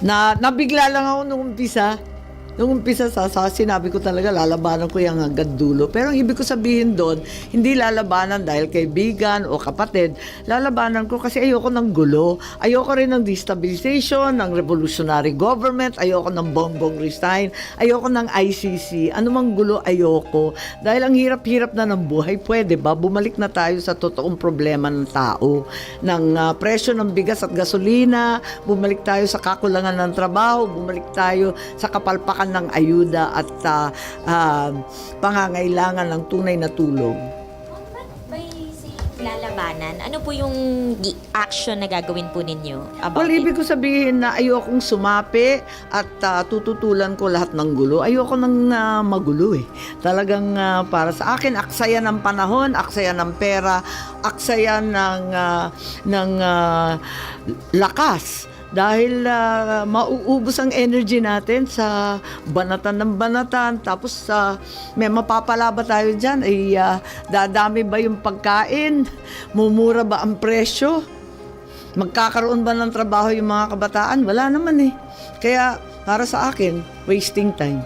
Nabigla lang ako nung umpisa. Nung umpisa sinabi ko talaga lalabanan ko yung hanggang dulo. Pero ang ibig ko sabihin doon, hindi lalabanan dahil kaibigan o kapatid. Lalabanan ko kasi ayoko ng gulo. Ayoko rin ng destabilization, ng revolutionary government. Ayoko ng Bongbong resign. Ayoko ng ICC. Anumang gulo ayoko. Dahil ang hirap-hirap na ng buhay, pwede ba? Bumalik na tayo sa totoong problema ng tao. Ng presyo ng bigas at gasolina. Bumalik tayo sa kakulangan ng trabaho. Bumalik tayo sa kapalpakan ng ayuda at pangangailangan ng tunay na tulong. By lalabanan, ano po yung action na gagawin po ninyo about Well, ibig ko sabihin na ayokong sumapi at tututulan ko lahat ng gulo. Ayoko nang magulo eh. Talagang para sa akin, aksaya ng panahon, aksaya ng pera, aksaya ng lakas. Dahil mauubos ang energy natin sa banatan ng banatan. Tapos may mapapala ba tayo dyan? Ay, dadami ba yung pagkain? Mumura ba ang presyo? Magkakaroon ba ng trabaho yung mga kabataan? Wala naman eh. Kaya para sa akin, wasting time.